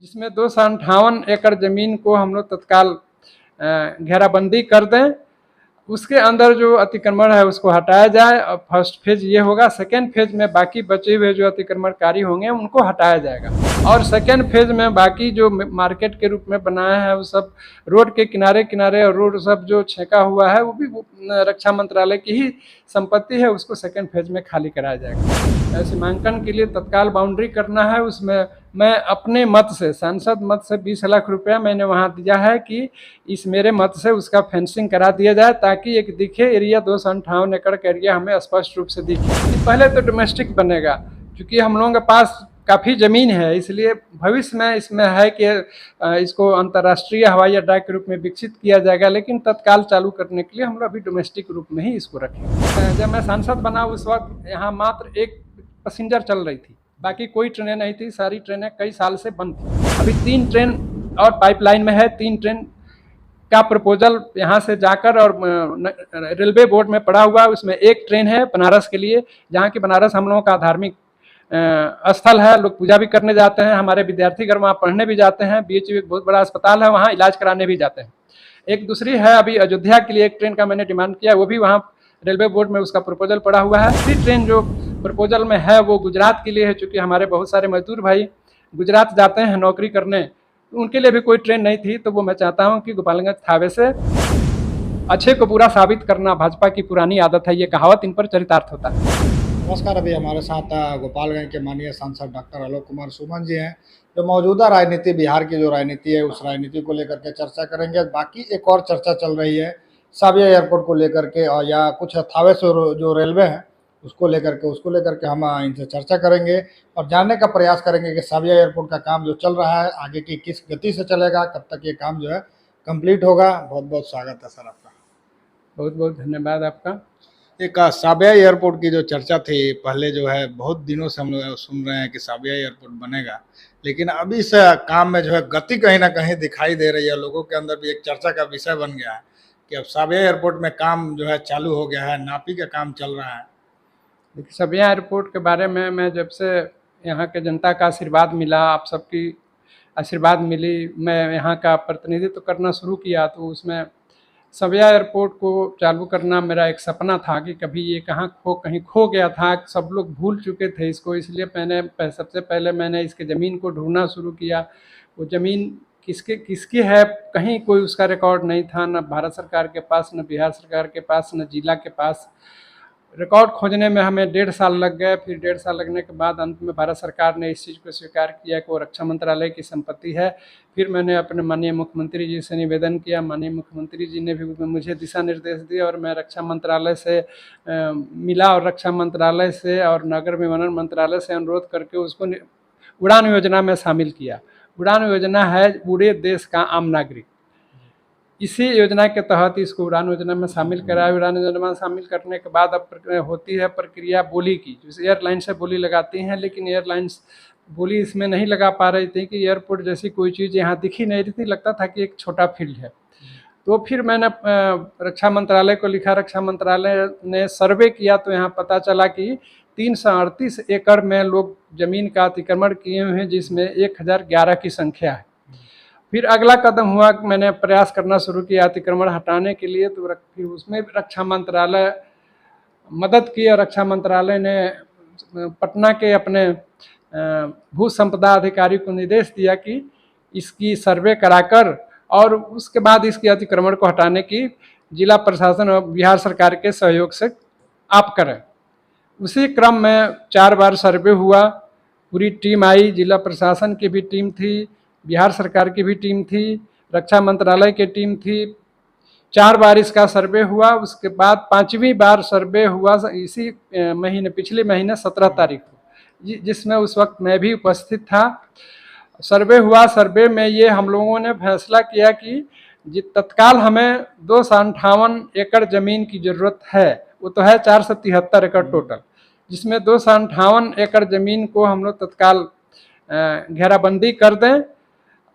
जिसमें 258 एकड़ ज़मीन को हम लोग तत्काल घेराबंदी कर दें। उसके अंदर जो अतिक्रमण है उसको हटाया जाए। और फर्स्ट फेज ये होगा। सेकेंड फेज में बाकी बचे हुए जो अतिक्रमणकारी होंगे उनको हटाया जाएगा। और सेकेंड फेज में बाकी जो मार्केट के रूप में बनाया है वो सब रोड के किनारे किनारे और रोड सब जो छेका हुआ है वो भी रक्षा मंत्रालय की ही संपत्ति है, उसको सेकेंड फेज में खाली कराया जाएगा। सीमांकन के लिए तत्काल बाउंड्री करना है। उसमें मैं अपने मत से, सांसद मत से 20 लाख रुपया मैंने वहाँ दिया है कि इस मेरे मत से उसका फेंसिंग करा दिया जाए ताकि एक दिखे एरिया 258 एकड़ का एरिया हमें स्पष्ट रूप से दिखे। पहले तो डोमेस्टिक बनेगा, क्योंकि हम लोगों के पास काफ़ी ज़मीन है, इसलिए भविष्य में इसमें है कि इसको अंतर्राष्ट्रीय हवाई अड्डा के रूप में विकसित किया जाएगा, लेकिन तत्काल चालू करने के लिए हम लोग अभी डोमेस्टिक रूप में ही इसको रखेंगे। जब मैं सांसद बना उस वक्त यहाँ मात्र एक पैसेंजर चल रही थी, बाकी कोई ट्रेनें नहीं थी। सारी ट्रेनें कई साल से बंद थी। अभी 3 ट्रेन और पाइपलाइन में है। 3 ट्रेन का प्रपोजल यहाँ से जाकर और रेलवे बोर्ड में पड़ा हुआ है। उसमें एक ट्रेन है बनारस के लिए, जहाँ की बनारस हम लोगों का धार्मिक स्थल है। लोग पूजा भी करने जाते हैं, हमारे विद्यार्थीगण वहाँ पढ़ने भी जाते हैं। BHU एक बहुत बड़ा अस्पताल है, वहाँ इलाज कराने भी जाते हैं। एक दूसरी है अभी अयोध्या के लिए एक ट्रेन का मैंने डिमांड किया, वो भी वहाँ रेलवे बोर्ड में उसका प्रपोजल पड़ा हुआ है। दूसरी ट्रेन जो प्रपोजल में है वो गुजरात के लिए है, चूँकि हमारे बहुत सारे मजदूर भाई गुजरात जाते हैं नौकरी करने, उनके लिए भी कोई ट्रेन नहीं थी। तो वो मैं चाहता हूँ कि गोपालगंज थावे से अच्छे को बुरा साबित करना भाजपा की पुरानी आदत है, ये कहावत इन पर चरितार्थ होता है। नमस्कार। अभी हमारे साथ गोपालगंज के माननीय सांसद डॉक्टर आलोक कुमार सुमन जी हैं, जो मौजूदा राजनीति, बिहार की जो राजनीति है उस राजनीति को लेकर के चर्चा करेंगे। बाकी एक और चर्चा चल रही है साबिया एयरपोर्ट को लेकर के, और या कुछ थावे से जो रेलवे है उसको लेकर के हम इनसे चर्चा करेंगे और जानने का प्रयास करेंगे कि साबिया एयरपोर्ट का काम जो चल रहा है आगे की किस गति से चलेगा, कब तक ये काम जो है कंप्लीट होगा। बहुत बहुत स्वागत है सर आपका। बहुत बहुत धन्यवाद आपका। एक साबिया एयरपोर्ट की जो चर्चा थी पहले, जो है बहुत दिनों से हम लोग सुन रहे हैं कि साबिया एयरपोर्ट बनेगा, लेकिन अभी इस काम में जो है गति कहीं ना कहीं दिखाई दे रही है। लोगों के अंदर भी एक चर्चा का विषय बन गया है कि अब साबिया एयरपोर्ट में काम जो है चालू हो गया है, नापी का काम चल रहा है। देखिए, साबिया एयरपोर्ट के बारे में मैं जब से यहाँ के जनता का आशीर्वाद मिला, आप सबकी आशीर्वाद मिली, मैं यहाँ का प्रतिनिधित्व करना शुरू किया, तो उसमें साबिया एयरपोर्ट को चालू करना मेरा एक सपना था कि कभी ये कहीं खो गया था, सब लोग भूल चुके थे इसको। इसलिए सबसे पहले मैंने इसके ज़मीन को ढूंढना शुरू किया। वो ज़मीन किसकी है, कहीं कोई उसका रिकॉर्ड नहीं था, न भारत सरकार के पास, न बिहार सरकार के पास, न जिला के पास। रिकॉर्ड खोजने में हमें 1.5 साल लग गए। फिर 1.5 साल लगने के बाद अंत में भारत सरकार ने इस चीज़ को स्वीकार किया कि वो रक्षा मंत्रालय की संपत्ति है। फिर मैंने अपने माननीय मुख्यमंत्री जी से निवेदन किया। माननीय मुख्यमंत्री जी ने भी मुझे दिशा निर्देश दिए और मैं रक्षा मंत्रालय से मिला और रक्षा मंत्रालय से और नगर विमानन मंत्रालय से अनुरोध करके उसको उड़ान योजना में शामिल किया। उड़ान योजना है पूरे देश का आम नागरिक, इसी योजना के तहत इसको उड़ान योजना में शामिल कराया। उड़ान योजना में शामिल करने के बाद अब होती है प्रक्रिया बोली की, जैसे एयरलाइन से बोली लगाती हैं, लेकिन एयरलाइंस बोली इसमें नहीं लगा पा रही थी कि एयरपोर्ट जैसी कोई चीज़ यहाँ दिखी नहीं रही थी, लगता था कि एक छोटा फील्ड है। तो फिर मैंने रक्षा मंत्रालय को लिखा। रक्षा मंत्रालय ने सर्वे किया तो यहाँ पता चला कि 338 एकड़ में लोग ज़मीन का अतिक्रमण किए हुए हैं, जिसमें 1011 की संख्या है। फिर अगला कदम हुआ कि मैंने प्रयास करना शुरू किया अतिक्रमण हटाने के लिए, तो फिर उसमें रक्षा मंत्रालय मदद की और रक्षा मंत्रालय ने पटना के अपने भू संपदा अधिकारी को निर्देश दिया कि इसकी सर्वे कराकर और उसके बाद इसके अतिक्रमण को हटाने की जिला प्रशासन और बिहार सरकार के सहयोग से आप करें। उसी क्रम में 4 बार सर्वे हुआ, पूरी टीम आई, जिला प्रशासन की भी टीम थी, बिहार सरकार की भी टीम थी, रक्षा मंत्रालय की टीम थी। 4 बार इसका सर्वे हुआ। उसके बाद 5वीं बार सर्वे हुआ इसी महीने, पिछले महीने 17 तारीख को, जिसमें उस वक्त मैं भी उपस्थित था। सर्वे हुआ। सर्वे में ये हम लोगों ने फैसला किया कि तत्काल हमें 258 एकड़ ज़मीन की ज़रूरत है। वो तो है 473 एकड़ टोटल, जिसमें 258 एकड़ ज़मीन को हम लोग तत्काल घेराबंदी कर दें।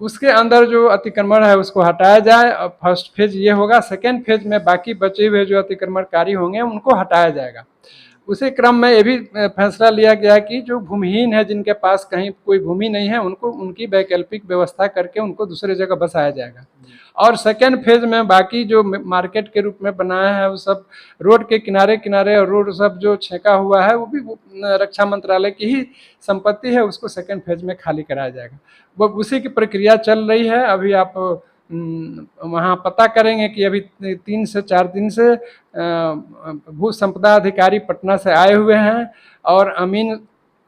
उसके अंदर जो अतिक्रमण है उसको हटाया जाए। और फर्स्ट फेज ये होगा। सेकेंड फेज में बाकी बचे हुए जो अतिक्रमणकारी होंगे उनको हटाया जाएगा। उसी क्रम में ये भी फैसला लिया गया कि जो भूमिहीन है, जिनके पास कहीं कोई भूमि नहीं है, उनको उनकी वैकल्पिक व्यवस्था करके उनको दूसरे जगह बसाया जाएगा। और सेकेंड फेज में बाकी जो मार्केट के रूप में बनाया है वो सब रोड के किनारे किनारे, और रोड सब जो छेका हुआ है वो भी रक्षा मंत्रालय की ही संपत्ति है, उसको सेकेंड फेज में खाली कराया जाएगा। वो उसी की प्रक्रिया चल रही है। अभी आप वहाँ पता करेंगे कि अभी 3 से 4 दिन से भू संपदा अधिकारी पटना से आए हुए हैं और अमीन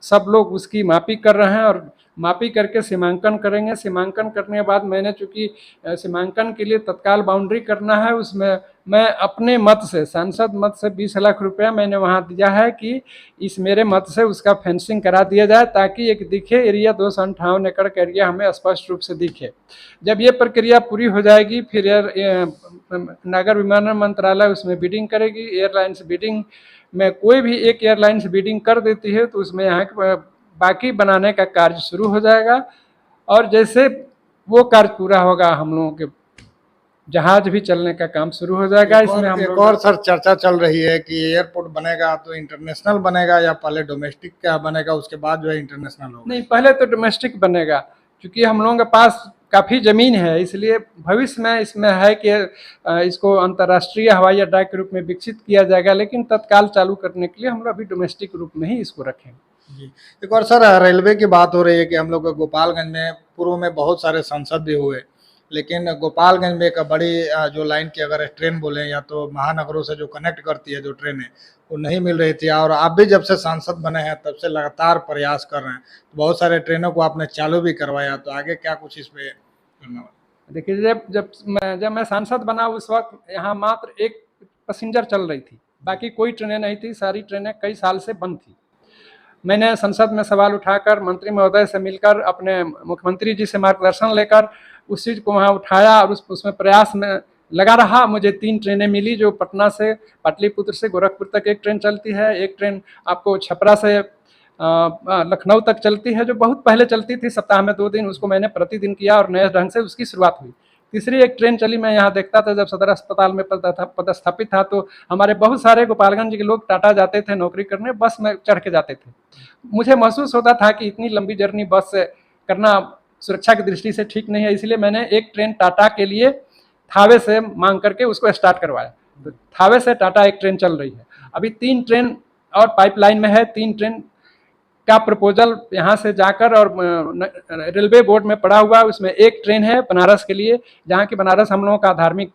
सब लोग उसकी मापी कर रहे हैं, और मापी करके सीमांकन करेंगे। सीमांकन करने के बाद मैंने चूँकि सीमांकन के लिए तत्काल बाउंड्री करना है, उसमें मैं अपने मत से, सांसद मत से 20 लाख रुपया मैंने वहाँ दिया है कि इस मेरे मत से उसका फेंसिंग करा दिया जाए, ताकि एक दिखे एरिया 258 एकड़ का एरिया हमें स्पष्ट रूप से दिखे। जब ये प्रक्रिया पूरी हो जाएगी फिर नागर विमानन मंत्रालय उसमें बिडिंग करेगी। एयरलाइंस बिडिंग में कोई भी एक एयरलाइंस बिडिंग कर देती है तो उसमें यहाँ के बाकी बनाने का कार्य शुरू हो जाएगा, और जैसे वो कार्य पूरा होगा हम लोगों के जहाज भी चलने का काम शुरू हो जाएगा। इसमें हम एक और सर चर्चा चल रही है कि एयरपोर्ट बनेगा तो इंटरनेशनल बनेगा या पहले डोमेस्टिक का बनेगा, उसके बाद जो है इंटरनेशनल होगा? नहीं, पहले तो डोमेस्टिक बनेगा, क्योंकि हम लोगों के पास काफ़ी ज़मीन है, इसलिए भविष्य में इसमें है कि इसको अंतर्राष्ट्रीय हवाई अड्डा के रूप में विकसित किया जाएगा, लेकिन तत्काल चालू करने के लिए हम लोग अभी डोमेस्टिक रूप में ही इसको रखेंगे। जी, एक और सर रेलवे की बात हो रही है कि हम लोग गोपालगंज में पूर्व में बहुत सारे सांसद भी हुए, लेकिन गोपालगंज में एक बड़ी जो लाइन की अगर ट्रेन बोलें या तो महानगरों से जो कनेक्ट करती है जो ट्रेनें, वो नहीं मिल रही थी। और आप भी जब से सांसद बने हैं तब से लगातार प्रयास कर रहे हैं, तो बहुत सारे ट्रेनों को आपने चालू भी करवाया, तो आगे क्या कुछ इस पे करना? देखिए, जब मैं सांसद बना उस वक्त यहाँ मात्र एक पैसेंजर चल रही थी, बाकी कोई ट्रेनें नहीं थी, सारी ट्रेनें कई साल से बंद थी। मैंने संसद में सवाल उठाकर मंत्री महोदय से मिलकर अपने मुख्यमंत्री जी से मार्गदर्शन लेकर उस चीज़ को वहाँ उठाया और उसमें प्रयास में लगा रहा। मुझे 3 ट्रेनें मिली, जो पटना से पाटलिपुत्र से गोरखपुर तक एक ट्रेन चलती है, एक ट्रेन आपको छपरा से लखनऊ तक चलती है, जो बहुत पहले चलती थी, सप्ताह में 2 दिन, उसको मैंने प्रतिदिन किया और नए ढंग से उसकी शुरुआत हुई। तीसरी एक ट्रेन चली, मैं यहाँ देखता था जब सदर अस्पताल में पदस्थापित था, तो हमारे बहुत सारे गोपालगंज के लोग टाटा जाते थे नौकरी करने, बस में चढ़ के जाते थे। मुझे महसूस होता था कि इतनी लंबी जर्नी बस से करना सुरक्षा की दृष्टि से ठीक नहीं है, इसलिए मैंने एक ट्रेन टाटा के लिए थावे से मांग करके उसको स्टार्ट करवाया। तो थावे से टाटा एक ट्रेन चल रही है। अभी 3 ट्रेन और पाइपलाइन में है। 3 ट्रेन का प्रपोजल यहाँ से जाकर और रेलवे बोर्ड में पड़ा हुआ है। उसमें एक ट्रेन है बनारस के लिए, जहाँ की बनारस हम लोगों का धार्मिक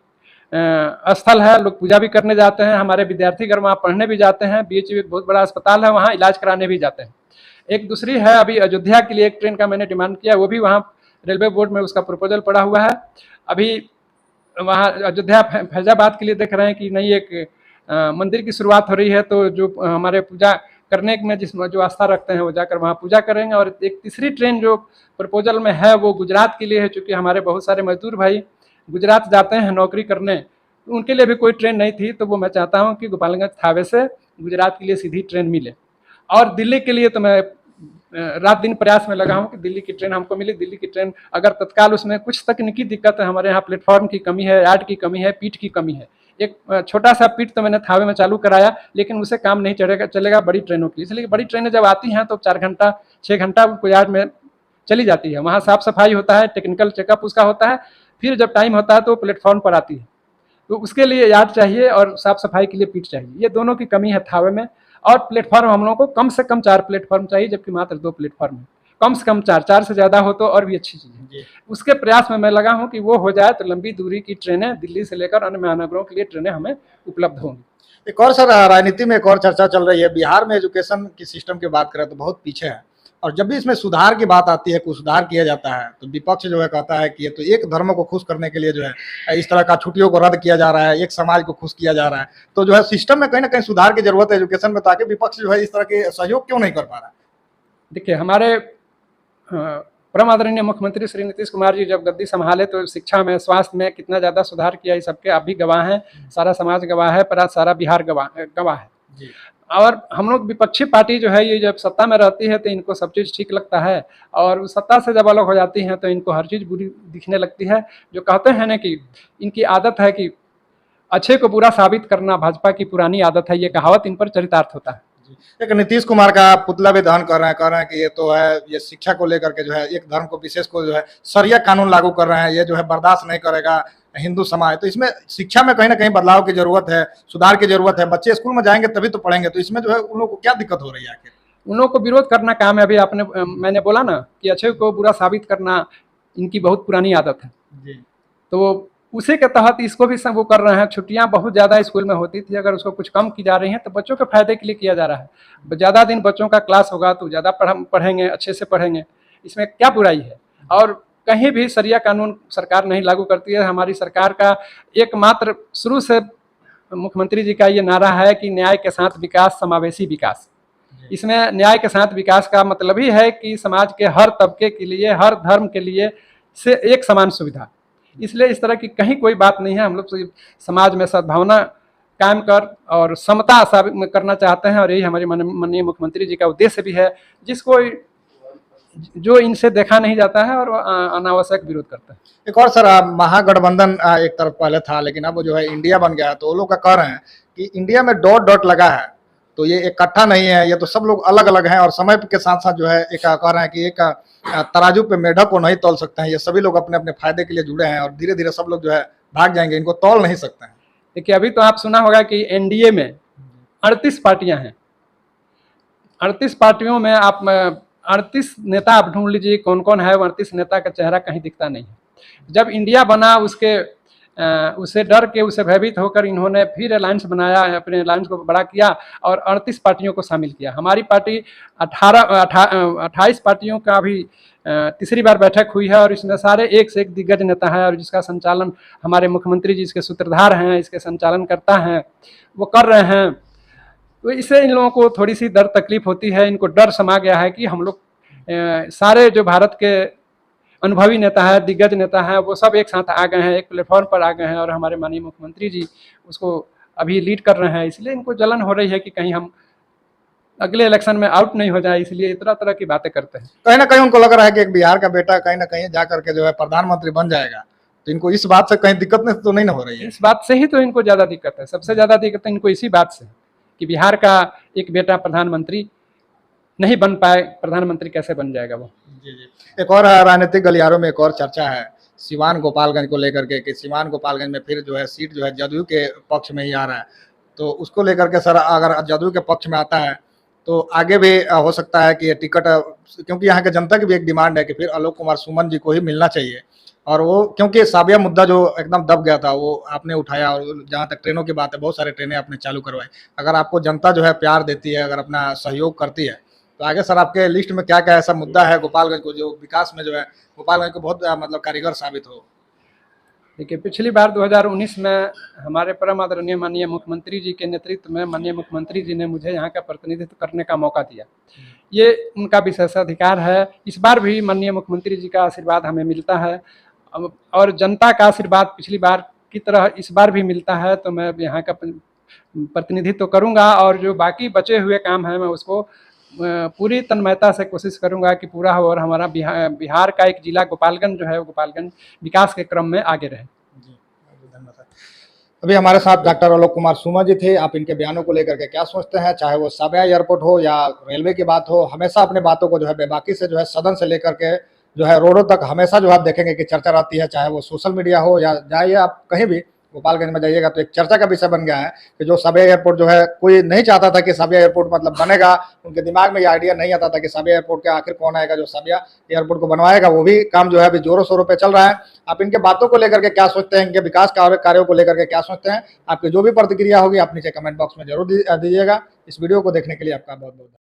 स्थल है, लोग पूजा भी करने जाते हैं, हमारे विद्यार्थीगण वहाँ पढ़ने भी जाते हैं, बीएचयू एक बहुत बड़ा अस्पताल है, वहाँ इलाज कराने भी जाते हैं। एक दूसरी है अभी अयोध्या के लिए एक ट्रेन का मैंने डिमांड किया, वो भी वहाँ रेलवे बोर्ड में उसका प्रपोजल पड़ा हुआ है। अभी वहाँ अयोध्या फैजाबाद के लिए देख रहे हैं कि नई एक मंदिर की शुरुआत हो रही है, तो जो हमारे पूजा करने में जिसमें जो आस्था रखते हैं वो जाकर वहाँ पूजा करेंगे। और एक तीसरी ट्रेन जो प्रपोजल में है वो गुजरात के लिए है, चूँकि हमारे बहुत सारे मजदूर भाई गुजरात जाते हैं नौकरी करने, उनके लिए भी कोई ट्रेन नहीं थी, तो वो मैं चाहता हूँ कि गोपालगंज थावे से गुजरात के लिए सीधी ट्रेन मिले। और दिल्ली के लिए तो मैं रात दिन प्रयास में लगा हूँ कि दिल्ली की ट्रेन हमको मिली। दिल्ली की ट्रेन अगर तत्काल, उसमें कुछ तकनीकी दिक्कत है, हमारे यहाँ प्लेटफॉर्म की कमी है, यार्ड की कमी है, पीठ की कमी है। एक छोटा सा पीठ तो मैंने थावे में चालू कराया, लेकिन उसे काम नहीं चलेगा बड़ी ट्रेनों की, इसलिए बड़ी ट्रेनें जब आती हैं तो 4 घंटा 6 घंटा उनको यार्ड में चली जाती है। वहाँ साफ सफाई होता है, टेक्निकल चेकअप उसका होता है, फिर जब टाइम होता है तो प्लेटफॉर्म पर आती है। तो उसके लिए यार्ड चाहिए और साफ सफाई के लिए पीठ चाहिए, ये दोनों की कमी है थावे में। और प्लेटफॉर्म हम लोगों को कम से कम 4 प्लेटफॉर्म चाहिए, जबकि मात्र 2 प्लेटफॉर्म है। कम से कम 4 से ज़्यादा हो तो और भी अच्छी चीज़ है। उसके प्रयास में मैं लगा हूँ कि वो हो जाए तो लंबी दूरी की ट्रेनें दिल्ली से लेकर अन्य महानगरों के लिए ट्रेनें हमें उपलब्ध होंगी। एक और सर राजनीति में एक और चर्चा चल रही है, बिहार में एजुकेशन की सिस्टम की बात करें तो बहुत पीछे है, और जब भी इसमें सुधार की बात आती है, कुछ सुधार किया जाता है, तो विपक्ष जो है कहता है कि ये तो एक धर्म को खुश करने के लिए जो है इस तरह का छुट्टियों को रद्द किया जा रहा है, एक समाज को खुश किया जा रहा है। तो जो है सिस्टम में कहीं ना कहीं सुधार की जरूरत है एजुकेशन में, ताकि विपक्ष जो है इस तरह के सहयोग क्यों नहीं कर पा रहा है? देखिए, हमारे परम आदरणीय मुख्यमंत्री श्री नीतीश कुमार जी जब गद्दी संभाले तो शिक्षा में, स्वास्थ्य में कितना ज़्यादा सुधार किया, इस सबके आप भी गवाह हैं, सारा समाज गवाह है, पर सारा बिहार गवाह है। और हम लोग विपक्षी पार्टी जो है, ये जब सत्ता में रहती है तो इनको सब चीज़ ठीक लगता है, और उस सत्ता से जब अलग हो जाती हैं तो इनको हर चीज़ बुरी दिखने लगती है। जो कहते हैं ना कि इनकी आदत है कि अच्छे को बुरा साबित करना, भाजपा की पुरानी आदत है, ये कहावत इन पर चरितार्थ होता है। एक नीतीश कुमार का पुतला भी दहन कर रहे हैं, कह रहे हैं कि ये तो है, ये शिक्षा को लेकर के जो है एक धर्म को विशेष को जो है शरिया कानून लागू कर रहे हैं, ये जो है बर्दाश्त नहीं करेगा हिंदू समाज। तो इसमें शिक्षा में कहीं ना कहीं बदलाव की जरूरत है, सुधार की जरूरत है। बच्चे स्कूल में जाएंगे तभी तो पढ़ेंगे, तो इसमें जो है उन लोगों को क्या दिक्कत हो रही है आखिर? उन लोगों को विरोध करना काम है। अभी आपने मैंने बोला ना कि अच्छे को बुरा साबित करना इनकी बहुत पुरानी आदत है, जी तो उसी के तहत इसको भी सब वो कर रहे हैं। छुट्टियां बहुत ज़्यादा स्कूल में होती थी, अगर उसको कुछ कम की जा रही हैं तो बच्चों के फायदे के लिए किया जा रहा है। ज़्यादा दिन बच्चों का क्लास होगा तो ज़्यादा पढ़ेंगे, अच्छे से पढ़ेंगे, इसमें क्या बुराई है। और कहीं भी शरिया कानून सरकार नहीं लागू करती है। हमारी सरकार का एकमात्र शुरू से मुख्यमंत्री जी का ये नारा है कि न्याय के साथ विकास, समावेशी विकास। इसमें न्याय के साथ विकास का मतलब ही है कि समाज के हर तबके के लिए, हर धर्म के लिए से एक समान सुविधा। इसलिए इस तरह की कहीं कोई बात नहीं है। हम लोग समाज में सद्भावना कायम कर और समता साबित करना चाहते हैं, और यही हमारे माननीय मुख्यमंत्री जी का उद्देश्य भी है, जिसको जो इनसे देखा नहीं जाता है और अनावश्यक विरोध करता है। एक और सर, महागठबंधन एक तरफ पहले था, लेकिन अब जो है इंडिया बन गया है, तो वो लोग का कह रहे हैं कि इंडिया में डॉट डॉट लगा है, तो ये इकट्ठा नहीं है, ये तो सब लोग अलग अलग हैं, और समय के साथ साथ जो है एक कह रहे हैं कि एक तराजू पे मेढक को नहीं तौल सकते हैं। ये सभी लोग अपने अपने फायदे के लिए जुड़े हैं और धीरे धीरे सब लोग जो है भाग जाएंगे, इनको तौल नहीं सकते हैं। देखिए, अभी तो आप सुना होगा कि एनडीए में 38 पार्टियां हैं। 38 पार्टियों में आप 38 नेता आप ढूंढ लीजिए कौन कौन है, 38 नेता का चेहरा कहीं दिखता नहीं है। जब इंडिया बना उसे डर के, उसे भयभीत होकर इन्होंने फिर अलायंस बनाया, अपने अलायंस को बड़ा किया और 38 पार्टियों को शामिल किया। हमारी पार्टी 28 पार्टियों का भी तीसरी बार बैठक हुई है, और इसमें सारे एक से एक दिग्गज नेता है, और जिसका संचालन हमारे मुख्यमंत्री जी इसके सूत्रधार हैं, इसके संचालन करता हैं, वो कर रहे हैं। तो इससे इन लोगों को थोड़ी सी डर तकलीफ होती है। इनको डर समा गया है कि हम लोग सारे जो भारत के अनुभवी नेता है, दिग्गज नेता है, वो सब एक साथ आ गए हैं, एक प्लेटफॉर्म पर आ गए हैं, और हमारे माननीय मुख्यमंत्री जी उसको अभी लीड कर रहे हैं। इसलिए इनको जलन हो रही है कि कहीं हम अगले इलेक्शन में आउट नहीं हो जाए, इसलिए तरह तरह की बातें करते हैं। कहीं ना कहीं उनको लग रहा है कि एक बिहार का बेटा कहीं ना कहीं जाकर के जो है प्रधानमंत्री बन जाएगा, तो इनको इस बात से कहीं दिक्कत नहीं तो नहीं ना हो रही है? इस बात से ही तो इनको ज़्यादा दिक्कत है, सबसे ज़्यादा दिक्कत है इनको इसी बात से कि बिहार का एक बेटा प्रधानमंत्री नहीं बन पाए, प्रधानमंत्री कैसे बन जाएगा वो। जी जी। एक और राजनीतिक गलियारों में एक और चर्चा है सिवान गोपालगंज को लेकर के, कि सिवान गोपालगंज में फिर जो है सीट जो है जदयू के पक्ष में ही आ रहा है, तो उसको लेकर के सर अगर जदयू के पक्ष में आता है तो आगे भी हो सकता है कि ये टिकट, क्योंकि यहाँ के जनता की भी एक डिमांड है कि फिर आलोक कुमार सुमन जी को ही मिलना चाहिए, और वो क्योंकि साबिया मुद्दा जो एकदम दब गया था वो आपने उठाया, और जहाँ तक ट्रेनों की बात है बहुत सारे ट्रेनें आपने चालू करवाई। अगर आपको जनता जो है प्यार देती है, अगर अपना सहयोग करती है, तो आगे सर आपके लिस्ट में क्या क्या ऐसा मुद्दा है गोपालगंज को जो विकास में जो है गोपालगंज को बहुत मतलब कारीगर साबित हो? देखिए, पिछली बार 2019 में हमारे परम आदरणीय माननीय मुख्यमंत्री जी के नेतृत्व में माननीय मुख्यमंत्री जी ने मुझे यहाँ का प्रतिनिधित्व करने का मौका दिया। ये उनका विशेषाधिकार है। इस बार भी माननीय मुख्यमंत्री जी का आशीर्वाद हमें मिलता है, और जनता का आशीर्वाद पिछली बार की तरह इस बार भी मिलता है। तो मैं यहाँ का प्रतिनिधित्व करूँगा, और जो बाकी बचे हुए काम हैं मैं उसको पूरी तन्मयता से कोशिश करूंगा कि पूरा हो, और हमारा बिहार का एक जिला गोपालगंज जो है वो गोपालगंज विकास के क्रम में आगे रहे। जी, धन्यवाद। अभी हमारे साथ डॉक्टर आलोक कुमार सुमन जी थे। आप इनके बयानों को लेकर के क्या सोचते हैं, चाहे वो साबिया एयरपोर्ट हो या रेलवे की बात हो, हमेशा अपने बातों को जो है बेबाकी से जो है सदन से लेकर के जो है रोडों तक हमेशा जो आप देखेंगे कि चर्चा रहती है, चाहे वो सोशल मीडिया हो या जाइए आप कहीं भी गोपालगंज में जाइएगा तो एक चर्चा का विषय बन गया है कि जो साबिया एयरपोर्ट जो है, कोई नहीं चाहता था कि साबिया एयरपोर्ट मतलब बनेगा, उनके दिमाग में ये आइडिया नहीं आता था कि साबिया एयरपोर्ट के आखिर कौन आएगा जो साबिया एयरपोर्ट को बनवाएगा। वो भी काम जो है अभी जोरों शोरों पे चल रहा है। आप इनके बातों को लेकर के क्या सोचते हैं, इनके विकास कार्यों को लेकर के क्या सोचते हैं? आपकी जो भी प्रतिक्रिया होगी आप नीचे कमेंट बॉक्स में जरूर दीजिएगा। इस वीडियो को देखने के लिए आपका बहुत बहुत